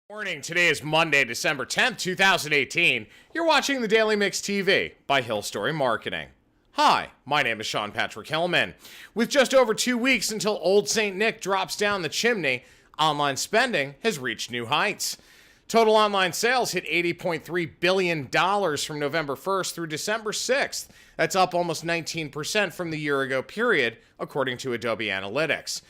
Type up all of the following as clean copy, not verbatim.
Morning. Today is Monday, December 10th, 2018. You're watching the Daily Mix TV by Hill Story Marketing. Hi, my name is Sean Patrick Hillman. With just over 2 weeks until Old St. Nick drops down the chimney, online spending has reached new heights. Total online sales hit $80.3 billion from November 1st through December 6th. That's up almost 19% from the year ago period, according to Adobe Analytics.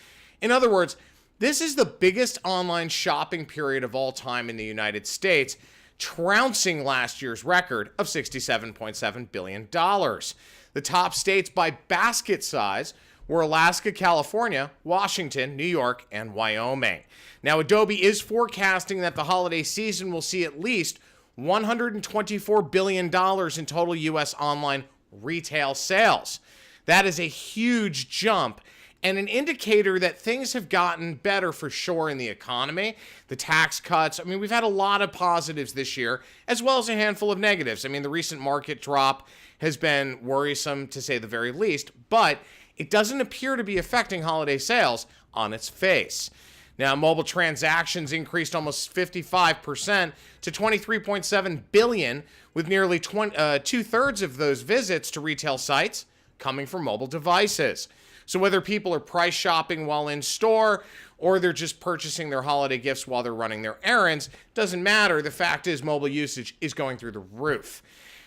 In other words, this is the biggest online shopping period of all time in the United States, trouncing last year's record of $67.7 billion. The top states by basket size were Alaska, California, Washington, New York, and Wyoming. Now, Adobe is forecasting that the holiday season will see at least $124 billion in total U.S. online retail sales. That is a huge jump and an indicator that things have gotten better for sure in the economy. The tax cuts, we've had a lot of positives this year, as well as a handful of negatives. The recent market drop has been worrisome, to say the very least, but it doesn't appear to be affecting holiday sales on its face. Now, mobile transactions increased almost 55% to 23.7 billion, with nearly two-thirds of those visits to retail sites coming from mobile devices. So whether people are price shopping while in store or they're just purchasing their holiday gifts while they're running their errands, doesn't matter. The fact is mobile usage is going through the roof.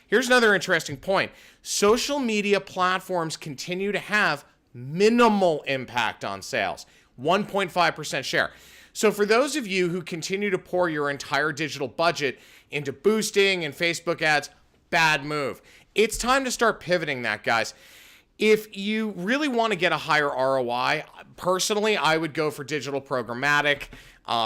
Here's another interesting point. Social media platforms continue to have minimal impact on sales, 1.5% share. So for those of you who continue to pour your entire digital budget into boosting and Facebook ads, bad move. It's time to start pivoting that, guys. If you really want to get a higher ROI, personally, I would go for digital programmatic,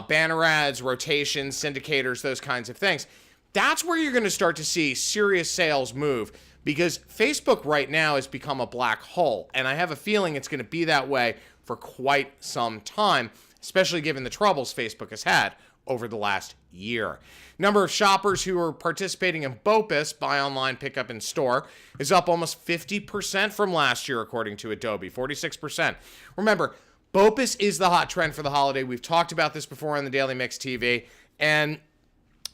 banner ads, rotations, syndicators, those kinds of things. That's where you're going to start to see serious sales move, because Facebook right now has become a black hole, and I have a feeling it's going to be that way for quite some time, especially given the troubles Facebook has had over the last year. Number of shoppers who are participating in BOPIS, buy online, pick up in store, is up almost 50% from last year, according to Adobe, 46%. Remember, BOPIS is the hot trend for the holiday. We've talked about this before on the Daily Mix TV, and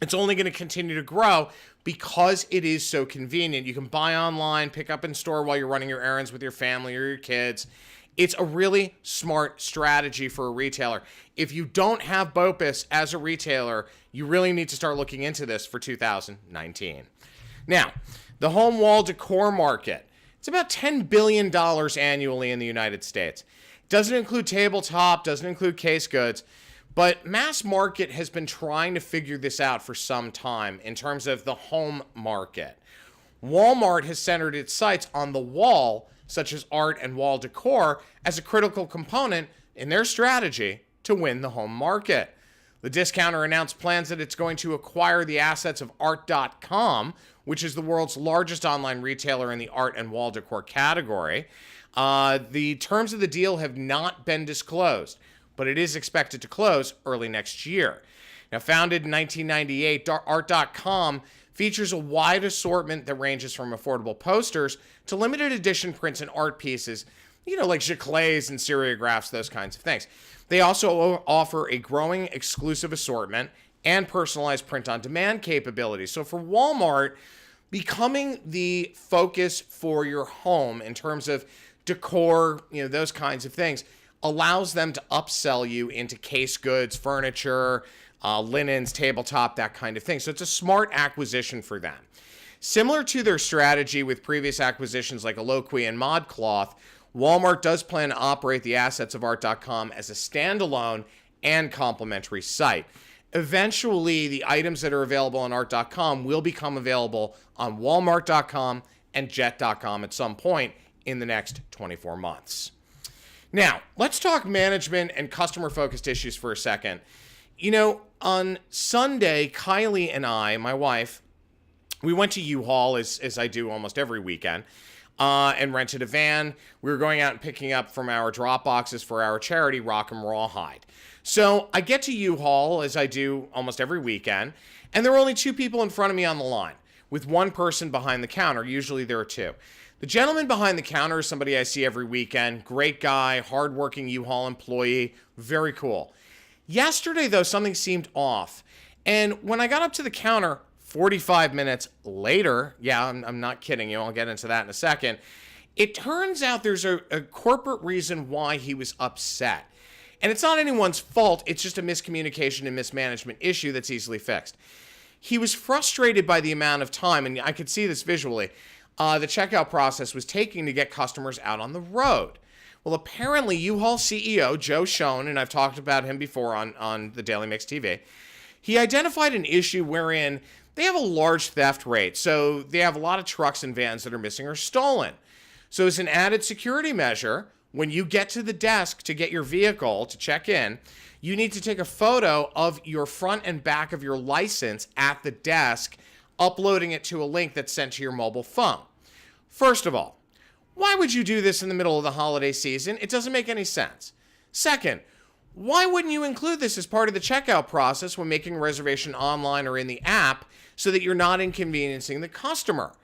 it's only going to continue to grow because it is so convenient. You can buy online, pick up in store while you're running your errands with your family or your kids. It's a really smart strategy for a retailer. If you don't have BOPIS as a retailer, you really need to start looking into this for 2019. Now, the home wall decor market. It's about $10 billion annually in the United States. It doesn't include tabletop, doesn't include case goods, but mass market has been trying to figure this out for some time in terms of the home market. Walmart has centered its sights on the wall, such as art and wall decor, as a critical component in their strategy to win the home market. The discounter announced plans that it's going to acquire the assets of art.com, which is the world's largest online retailer in the art and wall decor category. The terms of the deal have not been disclosed, but it is expected to close early next year. Now, founded in 1998, art.com features a wide assortment that ranges from affordable posters to limited edition prints and art pieces, like giclées and serigraphs, those kinds of things. They also offer a growing exclusive assortment and personalized print-on-demand capabilities. So for Walmart, becoming the focus for your home in terms of decor, those kinds of things, allows them to upsell you into case goods, furniture, linens, tabletop, that kind of thing. So it's a smart acquisition for them. Similar to their strategy with previous acquisitions like Eloquii and ModCloth, Walmart does plan to operate the assets of art.com as a standalone and complementary site. Eventually, the items that are available on art.com will become available on walmart.com and jet.com at some point in the next 24 months. Now, let's talk management and customer-focused issues for a second. On Sunday, Kylie and I, my wife, we went to U-Haul, as I do almost every weekend, and rented a van. We were going out and picking up from our drop boxes for our charity, Rock 'em Rawhide. So I get to U-Haul, as I do almost every weekend, and there were only two people in front of me on the line, with one person behind the counter. Usually there are two. The gentleman behind the counter is somebody I see every weekend. Great guy, hardworking U-Haul employee, very cool. Yesterday, though, something seemed off. And when I got up to the counter 45 minutes later, yeah, I'm not kidding you, I'll get into that in a second, it turns out there's a corporate reason why he was upset. And it's not anyone's fault, it's just a miscommunication and mismanagement issue that's easily fixed. He was frustrated by the amount of time, and I could see this visually, the checkout process was taking to get customers out on the road. Well, apparently U-Haul CEO Joe Schoen, and I've talked about him before on the Daily Mix TV, he identified an issue wherein they have a large theft rate. So they have a lot of trucks and vans that are missing or stolen. So as an added security measure, when you get to the desk to get your vehicle to check in, you need to take a photo of your front and back of your license at the desk, uploading it to a link that's sent to your mobile phone. First of all, why would you do this in the middle of the holiday season? It doesn't make any sense. Second, why wouldn't you include this as part of the checkout process when making a reservation online or in the app so that you're not inconveniencing the customer?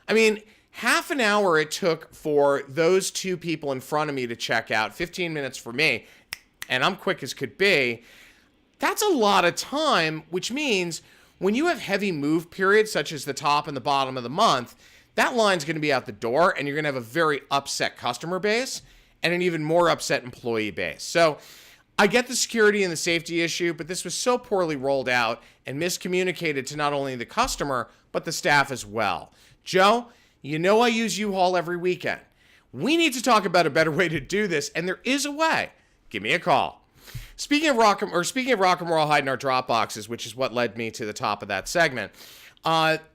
I mean, half an hour it took for those two people in front of me to check out, 15 minutes for me, and I'm quick as could be. That's a lot of time, which means when you have heavy move periods, such as the top and the bottom of the month, that line's going to be out the door, and you're going to have a very upset customer base and an even more upset employee base. So I get the security and the safety issue, but this was so poorly rolled out and miscommunicated to not only the customer, but the staff as well. Joe, you know I use U-Haul every weekend. We need to talk about a better way to do this, and there is a way. Give me a call. Speaking of Rock and Rawhide in our drop boxes, which is what led me to the top of that segment,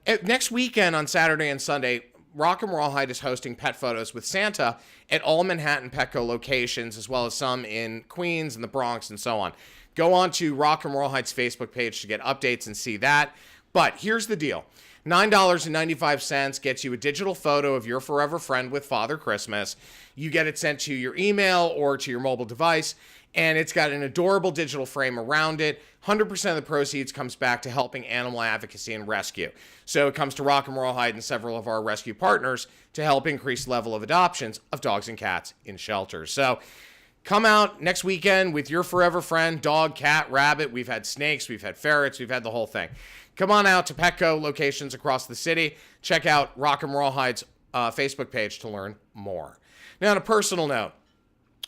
next weekend on Saturday and Sunday, Rock and Rawhide is hosting pet photos with Santa at all Manhattan Petco locations, as well as some in Queens and the Bronx and so on. Go on to Rock and Rawhide's Facebook page to get updates and see that. But here's the deal. $9.95 gets you a digital photo of your forever friend with Father Christmas. You get it sent to your email or to your mobile device, and it's got an adorable digital frame around it. 100% of the proceeds comes back to helping animal advocacy and rescue. So it comes to Rock and Rawhide and several of our rescue partners to help increase the level of adoptions of dogs and cats in shelters. So come out next weekend with your forever friend, dog, cat, rabbit. We've had snakes, we've had ferrets, we've had the whole thing. Come on out to Petco locations across the city. Check out Rock and Rawhide's Facebook page to learn more. Now, on a personal note,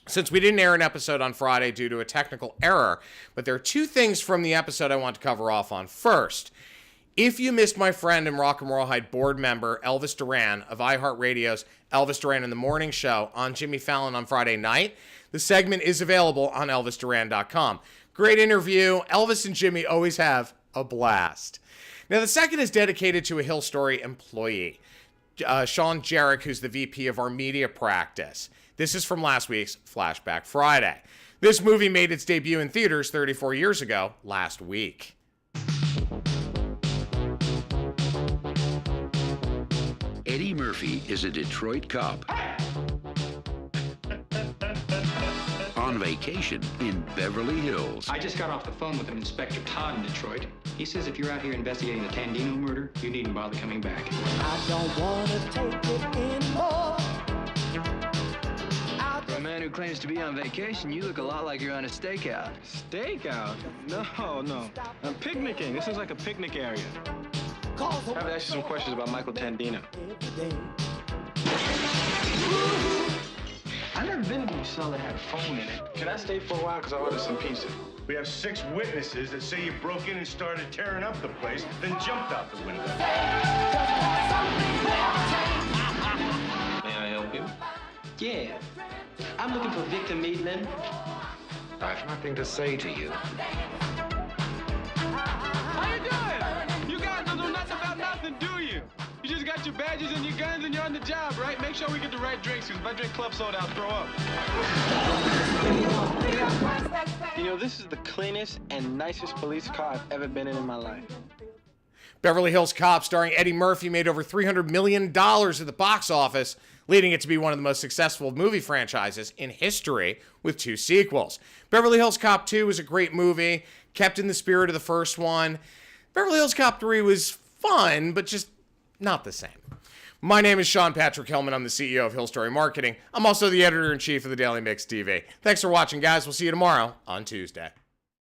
since we didn't air an episode on Friday due to a technical error, but there are two things from the episode I want to cover off on. First, if you missed my friend and Rock and Rawhide board member Elvis Duran of iHeartRadio's Elvis Duran in the Morning Show on Jimmy Fallon on Friday night, the segment is available on ElvisDuran.com. Great interview. Elvis and Jimmy always have a blast. Now, the second is dedicated to a Hill Story employee, Sean Jarek, who's the VP of our media practice. This is from last week's Flashback Friday. This movie made its debut in theaters 34 years ago last week. Eddie Murphy is a Detroit cop on vacation in Beverly Hills. I just got off the phone with Inspector Todd in Detroit. He says if you're out here investigating the Tandino murder, you needn't bother coming back. I don't want to take it anymore. For a man who claims to be on vacation, you look a lot like you're on a stakeout. Stakeout? No. I'm picnicking. This is like a picnic area. I have to ask you some questions about Michael Tandino. I've never been to a cell that had a phone in it. Can I stay for a while? Because I ordered some pizza. We have 6 witnesses that say you broke in and started tearing up the place, then jumped out the window. May I help you? Yeah. I'm looking for Victor Maitland. I have nothing to say to you. How you doing? You guys don't know nothing about nothing, do you? You just got your badges and your guns and you're on the job, right? Make sure we get the right drinks, because if I drink club soda, I'll throw up. You know, this is the cleanest and nicest police car I've ever been in my life. Beverly Hills Cop, starring Eddie Murphy, made over $300 million at the box office, leading it to be one of the most successful movie franchises in history with 2 sequels. Beverly Hills Cop 2 was a great movie, kept in the spirit of the first one. Beverly Hills Cop 3 was fun, but just not the same. My name is Sean Patrick Hillman. I'm the CEO of Hill Story Marketing. I'm also the editor-in-chief of the Daily Mix TV. Thanks for watching, guys. We'll see you tomorrow on Tuesday.